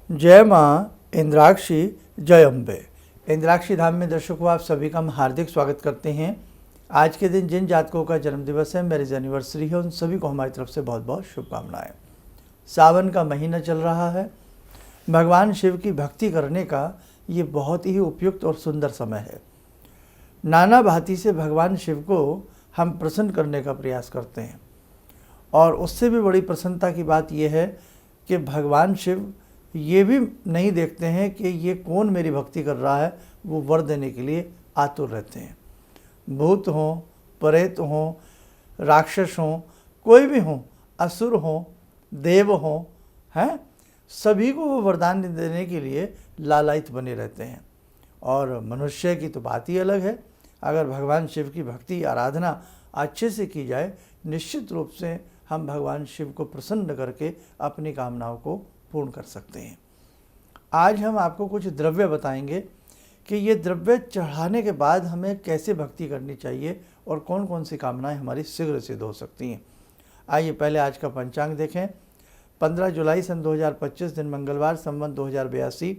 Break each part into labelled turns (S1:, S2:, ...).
S1: जय माँ इंद्राक्षी, जय अम्बे। इंद्राक्षी धाम में दर्शकों आप सभी का हम हार्दिक स्वागत करते हैं। आज के दिन जिन जातकों का जन्मदिवस है, मैरिज एनिवर्सरी है, उन सभी को हमारी तरफ से बहुत बहुत शुभकामनाएं। सावन का महीना चल रहा है। भगवान शिव की भक्ति करने का ये बहुत ही उपयुक्त और सुंदर समय है। नाना भांति से भगवान शिव को हम प्रसन्न करने का प्रयास करते हैं, और उससे भी बड़ी प्रसन्नता की बात यह है कि भगवान शिव ये भी नहीं देखते हैं कि ये कौन मेरी भक्ति कर रहा है, वो वर देने के लिए आतुर रहते हैं। भूत हों, प्रेत हों, राक्षस हों, कोई भी हों, असुर हों, देव हों, हैं, सभी को वो वरदान देने के लिए लालायित बने रहते हैं। और मनुष्य की तो बात ही अलग है। अगर भगवान शिव की भक्ति आराधना अच्छे से की जाए, निश्चित रूप से हम भगवान शिव को प्रसन्न करके अपनी कामनाओं को पूर्ण कर सकते हैं। आज हम आपको कुछ द्रव्य बताएंगे कि ये द्रव्य चढ़ाने के बाद हमें कैसे भक्ति करनी चाहिए और कौन कौन सी कामनाएं हमारी शीघ्र सिद्ध हो सकती हैं। आइए पहले आज का पंचांग देखें। 15 जुलाई सन 2025 दिन मंगलवार, संवत 2082,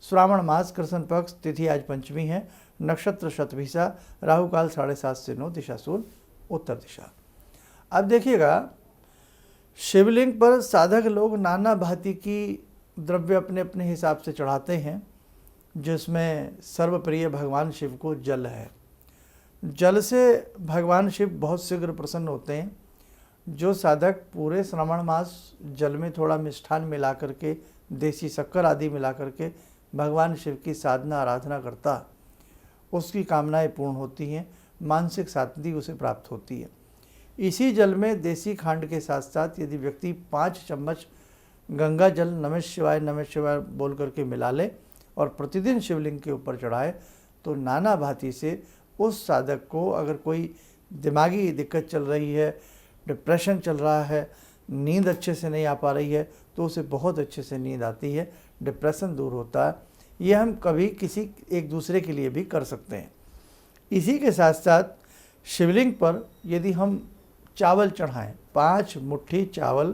S1: श्रावण मास, कृष्ण पक्ष, तिथि आज पंचमी है, नक्षत्र शतभिषा, राहु काल 7:30 से 9, दिशा सूर्य उत्तर दिशा। अब देखिएगा, शिवलिंग पर साधक लोग नाना भांति की द्रव्य अपने अपने हिसाब से चढ़ाते हैं, जिसमें सर्वप्रिय भगवान शिव को जल है। जल से भगवान शिव बहुत शीघ्र प्रसन्न होते हैं। जो साधक पूरे श्रावण मास जल में थोड़ा मिष्ठान मिला करके, देसी शक्कर आदि मिला करके भगवान शिव की साधना आराधना करता, उसकी कामनाएं पूर्ण होती हैं, मानसिक शांति उसे प्राप्त होती है। इसी जल में देसी खांड के साथ साथ यदि व्यक्ति 5 चम्मच गंगा जल नमः शिवाय बोल करके मिला ले और प्रतिदिन शिवलिंग के ऊपर चढ़ाए, तो नाना भांति से उस साधक को, अगर कोई दिमागी दिक्कत चल रही है, डिप्रेशन चल रहा है, नींद अच्छे से नहीं आ पा रही है, तो उसे बहुत अच्छे से नींद आती है, डिप्रेशन दूर होता है। ये हम कभी किसी एक दूसरे के लिए भी कर सकते हैं। इसी के साथ साथ शिवलिंग पर यदि हम चावल चढ़ाएं, 5 मुट्ठी चावल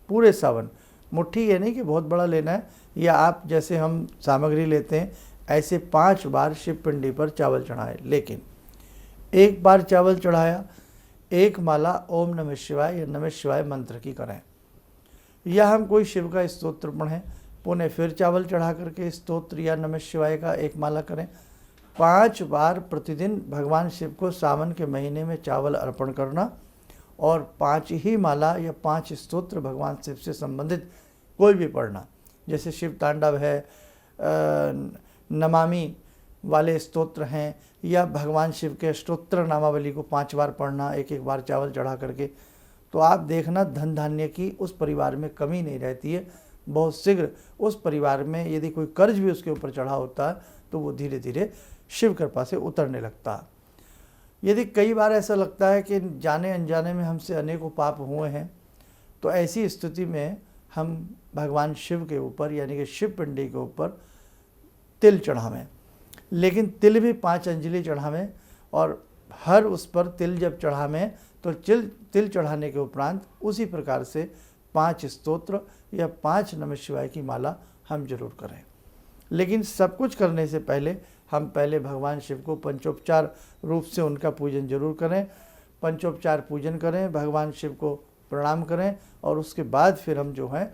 S1: पूरे सावन, मुट्ठी ये नहीं कि बहुत बड़ा लेना है, या आप जैसे हम सामग्री लेते हैं ऐसे 5 बार शिव पिंडी पर चावल चढ़ाएं। लेकिन एक बार चावल चढ़ाया, एक माला ओम नमः शिवाय या नमः शिवाय मंत्र की करें, या हम कोई शिव का स्तोत्र पढ़ें, पुनः फिर चावल चढ़ा करके स्तोत्र या नमः शिवाय का एक माला करें। 5 बार प्रतिदिन भगवान शिव को सावन के महीने में चावल अर्पण करना, और 5 ही माला या 5 स्तोत्र भगवान शिव से संबंधित कोई भी पढ़ना, जैसे शिव तांडव है, नमामि वाले स्तोत्र हैं, या भगवान शिव के स्तोत्र नामावली को 5 बार पढ़ना, एक एक बार चावल चढ़ा करके। तो आप देखना, धन धान्य की उस परिवार में कमी नहीं रहती है। बहुत शीघ्र उस परिवार में यदि कोई कर्ज भी उसके ऊपर चढ़ा होता है, तो वो धीरे धीरे शिव कृपा से उतरने लगता है। यदि कई बार ऐसा लगता है कि जाने अनजाने में हमसे अनेकों पाप हुए हैं, तो ऐसी स्थिति में हम भगवान शिव के ऊपर, यानी कि शिव पिंडी के ऊपर तिल चढ़ावें। लेकिन तिल भी 5 अंजलि चढ़ावें, और हर उस पर तिल जब चढ़ावें तो तिल चढ़ाने के उपरांत उसी प्रकार से 5 स्तोत्र या 5 नमः शिवाय की माला हम जरूर करें। लेकिन सब कुछ करने से पहले हम पहले भगवान शिव को पंचोपचार रूप से उनका पूजन जरूर करें। पंचोपचार पूजन करें, भगवान शिव को प्रणाम करें, और उसके बाद फिर हम जो है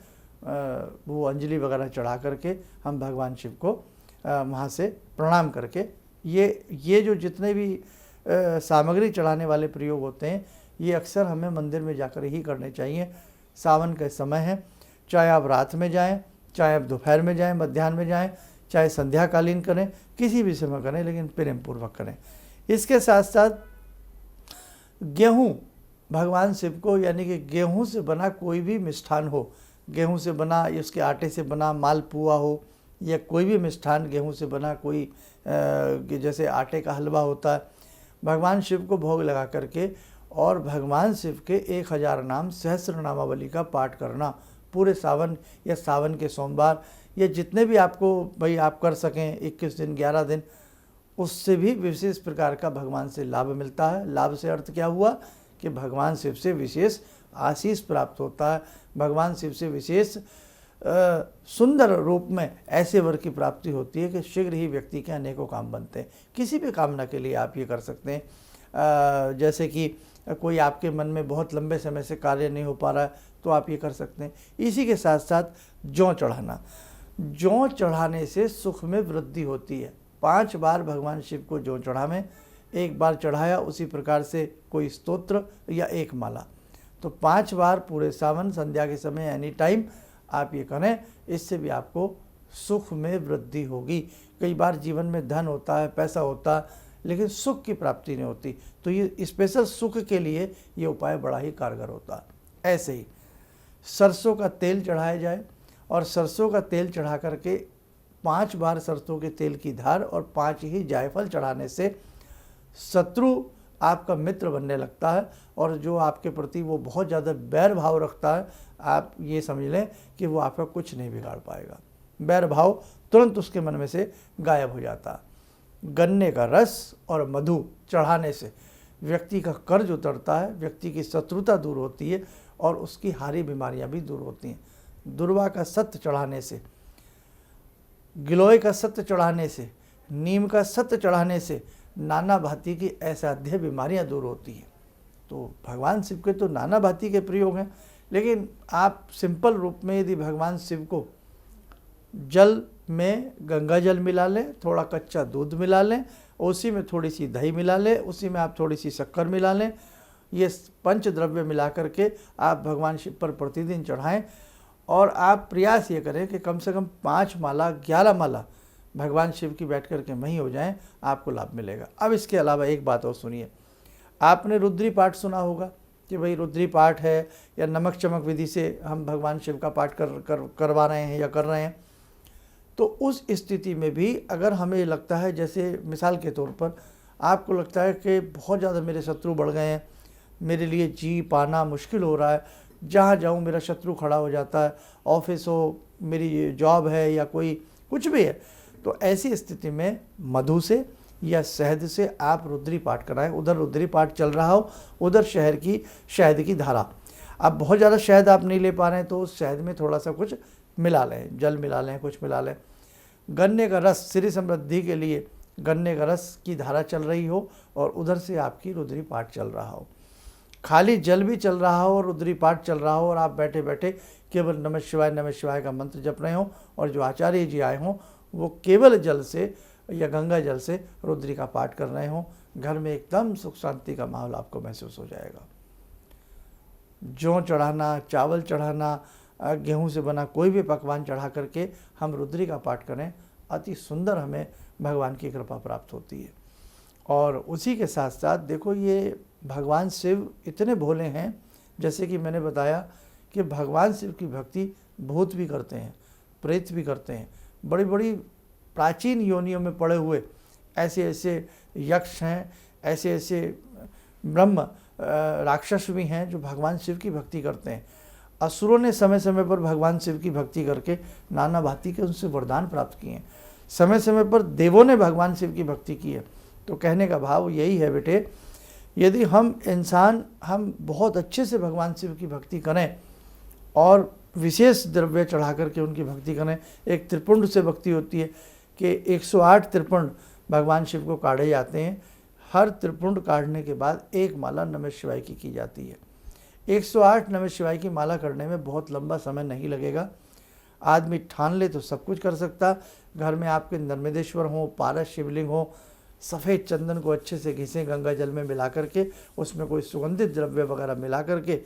S1: वो अंजलि वगैरह चढ़ा करके हम भगवान शिव को वहाँ से प्रणाम करके, ये जो जितने भी सामग्री चढ़ाने वाले प्रयोग होते हैं, ये अक्सर हमें मंदिर में जाकर ही करने चाहिए। सावन का समय है, चाहे आप रात में जाएं, चाहे आप दोपहर में जाएं, मध्याह्न में जाएं, चाहे संध्याकालीन करें, किसी भी समय करें, लेकिन प्रेम पूर्वक करें। इसके साथ साथ गेहूँ भगवान शिव को, यानी कि गेहूँ से बना कोई भी मिष्ठान हो, गेहूँ से बना या उसके आटे से बना मालपुआ हो, या कोई भी मिष्ठान गेहूँ से बना, कोई जैसे आटे का हलवा होता है, भगवान शिव को भोग लगा करके और भगवान शिव के 1000 नाम सहस्र नामावली का पाठ करना पूरे सावन या सावन के सोमवार, या जितने भी आपको भाई आप कर सकें, 21 दिन 11 दिन, उससे भी विशेष प्रकार का भगवान से लाभ मिलता है। लाभ से अर्थ क्या हुआ कि भगवान शिव से विशेष आशीष प्राप्त होता है, भगवान शिव से विशेष सुंदर रूप में ऐसे वर की प्राप्ति होती है कि शीघ्र ही व्यक्ति के अनेकों काम बनते हैं। किसी भी कामना के लिए आप ये कर सकते हैं। जैसे कि कोई आपके मन में बहुत लंबे समय से कार्य नहीं हो पा रहा है तो आप ये कर सकते हैं। इसी के साथ साथ जौ चढ़ाना, जौ चढ़ाने से सुख में वृद्धि होती है। 5 बार भगवान शिव को जौ चढ़ावें, एक बार चढ़ाया उसी प्रकार से कोई स्तोत्र या एक माला, तो 5 बार पूरे सावन संध्या के समय एनी टाइम आप ये करें। इससे भी आपको सुख में वृद्धि होगी। कई बार जीवन में धन होता है, पैसा होता है, लेकिन सुख की प्राप्ति नहीं होती, तो ये स्पेशल सुख के लिए ये उपाय बड़ा ही कारगर होता है। ऐसे ही सरसों का तेल चढ़ाया जाए और सरसों का तेल चढ़ा करके 5 बार सरसों के तेल की धार और 5 ही जायफल चढ़ाने से शत्रु आपका मित्र बनने लगता है, और जो आपके प्रति वो बहुत ज़्यादा बैर भाव रखता है, आप ये समझ लें कि वो आपका कुछ नहीं बिगाड़ पाएगा। बैर भाव तुरंत उसके मन में से गायब हो जाता है। गन्ने का रस और मधु चढ़ाने से व्यक्ति का कर्ज उतरता है, व्यक्ति की शत्रुता दूर होती है और उसकी हारी बीमारियां भी दूर होती हैं। दुर्वा का सत्य चढ़ाने से, गिलोय का सत्य चढ़ाने से, नीम का सत्य चढ़ाने से नाना भांति की असाध्य बीमारियां दूर होती हैं। तो भगवान शिव के तो नाना भांति के प्रयोग हैं, लेकिन आप सिंपल रूप में यदि भगवान शिव को जल में गंगा जल मिला लें, थोड़ा कच्चा दूध मिला लें, उसी में थोड़ी सी दही मिला लें, उसी में आप थोड़ी सी शक्कर मिला लें, ये पंच द्रव्य मिला करके आप भगवान शिव पर प्रतिदिन चढ़ाएं। और आप प्रयास ये करें कि कम से कम 5 माला 11 माला भगवान शिव की बैठ करके वहीं हो जाएं, आपको लाभ मिलेगा। अब इसके अलावा एक बात और सुनिए, आपने रुद्री पाठ सुना होगा कि भाई रुद्री पाठ है या नमक चमक विधि से हम भगवान शिव का पाठ करवा रहे हैं या कर रहे हैं। तो उस स्थिति में भी अगर हमें लगता है, जैसे मिसाल के तौर पर आपको लगता है कि बहुत ज़्यादा मेरे शत्रु बढ़ गए हैं, मेरे लिए जी पाना मुश्किल हो रहा है, जहाँ जाऊँ मेरा शत्रु खड़ा हो जाता है, ऑफिस हो, मेरी जॉब है या कोई कुछ भी है, तो ऐसी स्थिति में मधु से या शहद से आप रुद्री पाठ कराएं। उधर रुद्री पाठ चल रहा हो, उधर शहद की धारा। अब बहुत ज़्यादा शहद आप नहीं ले पा रहे हैं तो उस शहद में थोड़ा सा कुछ मिला लें, जल मिला लें, कुछ मिला लें। गन्ने का रस, श्री समृद्धि के लिए गन्ने का रस की धारा चल रही हो और उधर से आपकी रुद्री पाठ चल रहा हो। खाली जल भी चल रहा हो और रुद्री पाठ चल रहा हो और आप बैठे बैठे केवल नमः शिवाय का मंत्र जप रहे हो, और जो आचार्य जी आए हों वो केवल जल से या गंगा जल से रुद्री का पाठ कर रहे हों, घर में एकदम सुख शांति का माहौल आपको महसूस हो जाएगा। जौ चढ़ाना, चावल चढ़ाना, गेहूं से बना कोई भी पकवान चढ़ा करके हम रुद्री का पाठ करें, अति सुंदर हमें भगवान की कृपा प्राप्त होती है। और उसी के साथ साथ देखो, ये भगवान शिव इतने भोले हैं, जैसे कि मैंने बताया कि भगवान शिव की भक्ति भूत भी करते हैं, प्रेत भी करते हैं, बड़ी बड़ी प्राचीन योनियों में पड़े हुए ऐसे ऐसे यक्ष हैं, ऐसे ऐसे ब्रह्म राक्षस भी हैं जो भगवान शिव की भक्ति करते हैं। असुरों ने समय समय पर भगवान शिव की भक्ति करके नाना भांति के उनसे वरदान प्राप्त किए हैं। समय समय पर देवों ने भगवान शिव की भक्ति की है। तो कहने का भाव यही है बेटे, यदि हम बहुत अच्छे से भगवान शिव की भक्ति करें और विशेष द्रव्य चढ़ा करके उनकी भक्ति करें। एक त्रिपुंड से भक्ति होती है कि 108 त्रिपुंड भगवान शिव को काढ़े जाते हैं। हर त्रिपुंड काढ़ने के बाद एक माला नमः शिवाय की जाती है। 108 नमः शिवाय की माला करने में बहुत लंबा समय नहीं लगेगा। आदमी ठान ले तो सब कुछ कर सकता। घर में आपके नर्मदेश्वर हो, पारस शिवलिंग हो, सफ़ेद चंदन को अच्छे से घिसें गंगा जल में मिला करके, उसमें कोई सुगंधित द्रव्य वगैरह मिला करके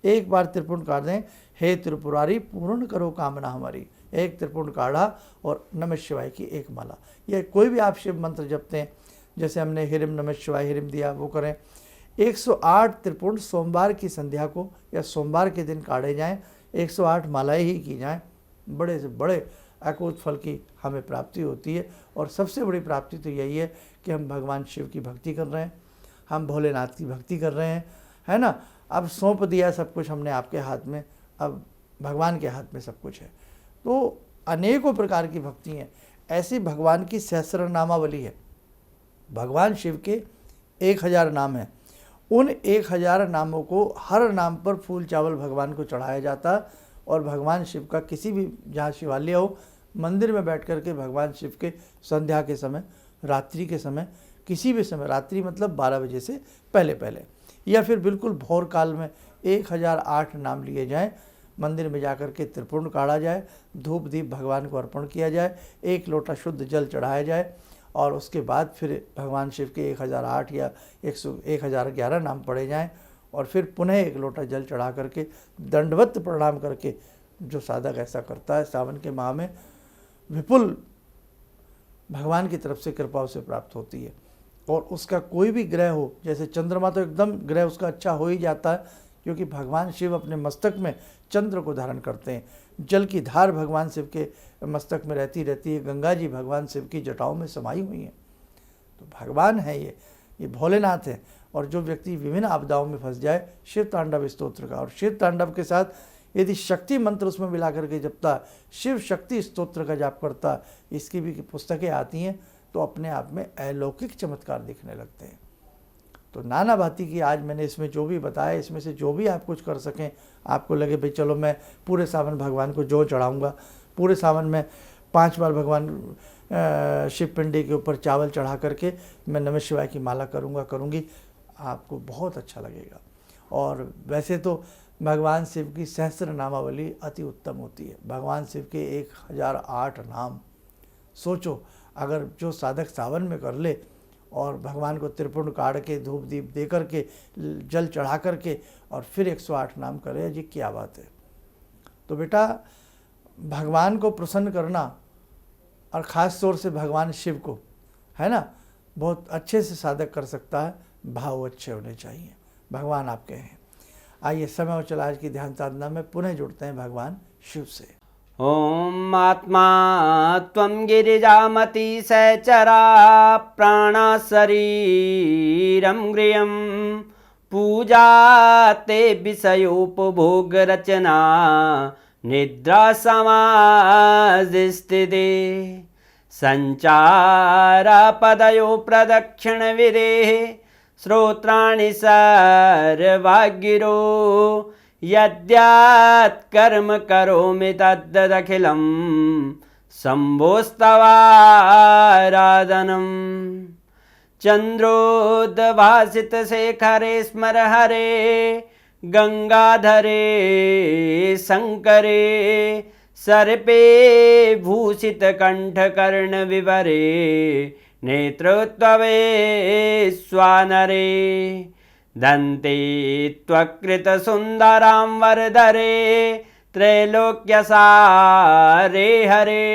S1: एक बार त्रिपुंड काढ़ दें, हे त्रिपुरारी पूर्ण करो कामना हमारी। एक त्रिपुंड काढ़ा और नमः शिवाय की एक माला। या कोई भी आप शिव मंत्र जपते हैं, जैसे हमने हिरिम नमः शिवाय हिरिम दिया, वो करें। 108 त्रिपुंड सोमवार की संध्या को या सोमवार के दिन काढ़े जाएं, 108 मालाएं ही की जाएं। बड़े से बड़े अकूत फल की हमें प्राप्ति होती है। और सबसे बड़ी प्राप्ति तो यही है कि हम भगवान शिव की भक्ति कर रहे हैं, हम भोलेनाथ की भक्ति कर रहे हैं, है ना। अब सौंप दिया सब कुछ हमने आपके हाथ में, अब भगवान के हाथ में सब कुछ है। तो अनेकों प्रकार की भक्ति हैं। ऐसी भगवान की सहस्र नामावली है। भगवान शिव के 1000 नाम हैं। उन 1000 नामों को हर नाम पर फूल चावल भगवान को चढ़ाया जाता, और भगवान शिव का किसी भी जहाँ शिवालय हो मंदिर में बैठ कर के भगवान शिव के संध्या के समय, रात्रि के समय, किसी भी समय, रात्रि मतलब 12 बजे से पहले पहले या फिर बिल्कुल भोर काल में 1008 नाम लिए जाएं, मंदिर में जाकर के त्रिपुर्ण काढ़ा जाए, धूप दीप भगवान को अर्पण किया जाए, 1 लोटा शुद्ध जल चढ़ाया जाए और उसके बाद फिर भगवान शिव के 1008 या 1011 नाम पढ़े जाएं और फिर पुनः 1 लोटा जल चढ़ा करके दंडवत प्रणाम करके, जो साधक ऐसा करता है सावन के माह में विपुल भगवान की तरफ से कृपा उसे प्राप्त होती है। और उसका कोई भी ग्रह हो, जैसे चंद्रमा तो एकदम ग्रह उसका अच्छा हो ही जाता है, क्योंकि भगवान शिव अपने मस्तक में चंद्र को धारण करते हैं। जल की धार भगवान शिव के मस्तक में रहती है। गंगा जी भगवान शिव की जटाओं में समाई हुई हैं। तो भगवान है ये भोलेनाथ है। और जो व्यक्ति विभिन्न आपदाओं में फंस जाए, शिव तांडव स्तोत्र का और शिव तांडव के साथ यदि शक्ति मंत्र उसमें मिला करके जपता, शिव शक्ति स्तोत्र का जाप करता, इसकी भी पुस्तकें आती हैं, तो अपने आप में अलौकिक चमत्कार दिखने लगते हैं। तो नाना भांति की आज मैंने इसमें जो भी बताया, इसमें से जो भी आप कुछ कर सकें, आपको लगे भाई चलो मैं पूरे सावन भगवान को जो चढ़ाऊँगा, पूरे सावन में 5 बार भगवान शिव पिंडी के ऊपर चावल चढ़ा करके मैं नमः शिवाय की माला करूँगी, आपको बहुत अच्छा लगेगा। और वैसे तो भगवान शिव की सहस्त्र नामावली अति उत्तम होती है। भगवान शिव के 1008 नाम सोचो, अगर जो साधक सावन में कर ले और भगवान को त्रिपुर्ण काढ़ के धूप दीप दे करके जल चढ़ा करके और फिर 108 नाम करे, जी क्या बात है। तो बेटा भगवान को प्रसन्न करना और ख़ास तौर से भगवान शिव को, है ना, बहुत अच्छे से साधक कर सकता है। भाव अच्छे होने चाहिए, भगवान आपके हैं। आइए समय और चला आज की ध्यान साधना में पुनः जुड़ते हैं भगवान शिव से।
S2: ओम आत्मा त्वं गिरिजामति सहचरा प्राणा शरीरं गृहं पूजा ते विषयोपभोग रचना निद्रा समाधिस्थिते संचारा पदयो प्रदक्षिण विदेः श्रोत्राणि सर्वागिरो यद्यात् कर्म करोमि तद्दखिलं शम्भोस्तवाराधनम् चन्द्रोद्भासितशेखरे स्मर हरे गंगाधरे शंकरे सर्पे भूषितकण्ठकर्णविवरे नेत्रोत्तवे स्वानरे दन्ते त्वकृतसुन्दरां वरदरे त्रैलोक्यसारे हरे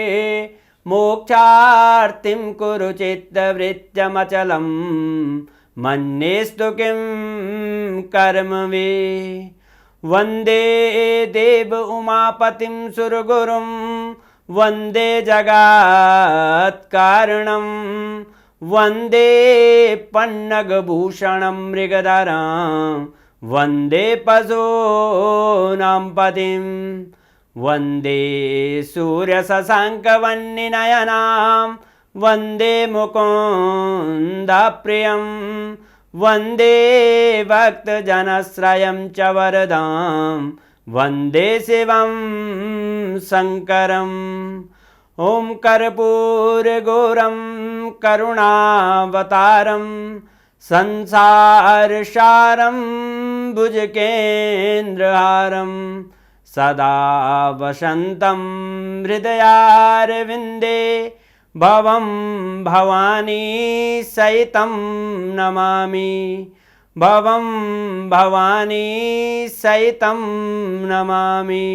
S2: मोक्षार्तिं कुरु चित्तवृत्त्यमचलं मन्येस्तु किं कर्म वे वन्दे देव उमापतिं सुरगुरुं वन्दे जगत्कारणं वन्दे पन्नगभूषणं मृगधरं वन्दे पशूनां पतिं वन्दे सूर्यशशाङ्कवह्निनयनां वन्दे मुकुन्दप्रियं वन्दे भक्तजनश्रयं च वरदां वन्दे शिवं शङ्करम् ओम कर्पूरगौरं करुणावतारं संसारसारं भुजगेन्द्रहारं सदा वसन्तं हृदयारविन्दे भवं भवानी सहितं नमामि भवं भवानी सहितं नमामि।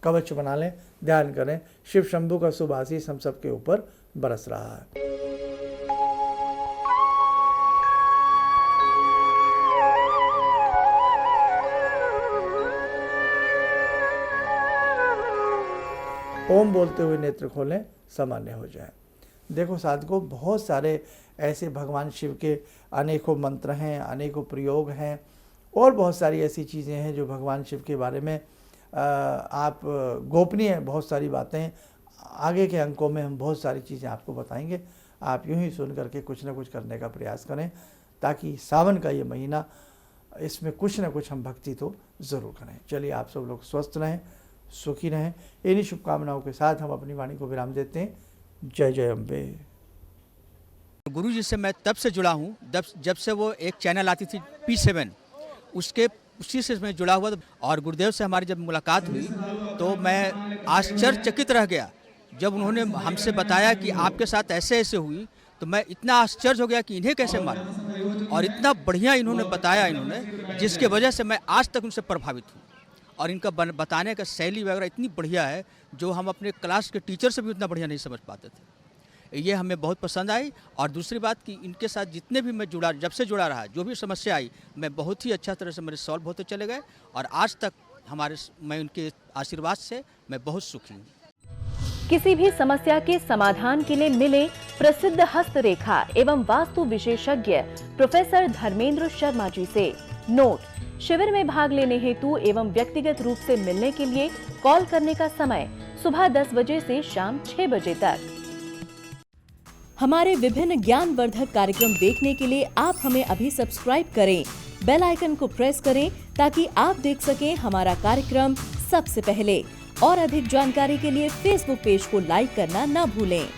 S1: कवच बना लें, ध्यान करें, शिव शंभु का शुभ आशीष हम सबके ऊपर बरस रहा है। ओम बोलते हुए नेत्र खोलें, सामान्य हो जाए। देखो साधकों, बहुत सारे ऐसे भगवान शिव के अनेकों मंत्र हैं, अनेकों प्रयोग हैं और बहुत सारी ऐसी चीज़ें हैं जो भगवान शिव के बारे में आप गोपनीय बहुत सारी बातें आगे के अंकों में हम बहुत सारी चीज़ें आपको बताएंगे। आप यूं ही सुन करके कुछ ना कुछ करने का प्रयास करें, ताकि सावन का ये महीना, इसमें कुछ ना कुछ हम भक्ति तो ज़रूर करें। चलिए, आप सब लोग स्वस्थ रहें, सुखी रहें। इन्हीं शुभकामनाओं के साथ हम अपनी वाणी को विराम देते हैं। जय जय अम्बे।
S3: गुरु जी से मैं तब से जुड़ा हूँ जब से वो एक चैनल आती थी P7, उसी से मैं जुड़ा हुआ था। और गुरुदेव से हमारी जब मुलाकात हुई तो मैं आश्चर्यचकित रह गया जब उन्होंने हमसे बताया कि आपके साथ ऐसे ऐसे हुई। तो मैं इतना आश्चर्य हो गया कि इन्हें कैसे मालूम, और इतना बढ़िया इन्होंने बताया जिसके वजह से मैं आज तक उनसे प्रभावित हूँ। और इनका बताने का शैली वगैरह इतनी बढ़िया है जो हम अपने क्लास के टीचर से भी उतना बढ़िया नहीं समझ पाते थे। ये हमें बहुत पसंद आई। और दूसरी बात कि इनके साथ जितने भी मैं जब से जुड़ा रहा, जो भी समस्या आई, मैं बहुत ही अच्छा तरह से मेरे सॉल्व होते चले गए। और आज तक मैं उनके आशीर्वाद से मैं बहुत सुखी हूँ।
S4: किसी भी समस्या के समाधान के लिए मिले प्रसिद्ध हस्तरेखा एवं वास्तु विशेषज्ञ प्रोफेसर धर्मेंद्र शर्मा जी से। नोट: शिविर में भाग लेने हेतु एवं व्यक्तिगत रूप से मिलने के लिए कॉल करने का समय सुबह 10 बजे से शाम 6 बजे तक। हमारे विभिन्न ज्ञानवर्धक कार्यक्रम देखने के लिए आप हमें अभी सब्सक्राइब करें, बेल आइकन को प्रेस करें ताकि आप देख सकें हमारा कार्यक्रम सबसे पहले। और अधिक जानकारी के लिए फेसबुक पेज को लाइक करना न भूलें।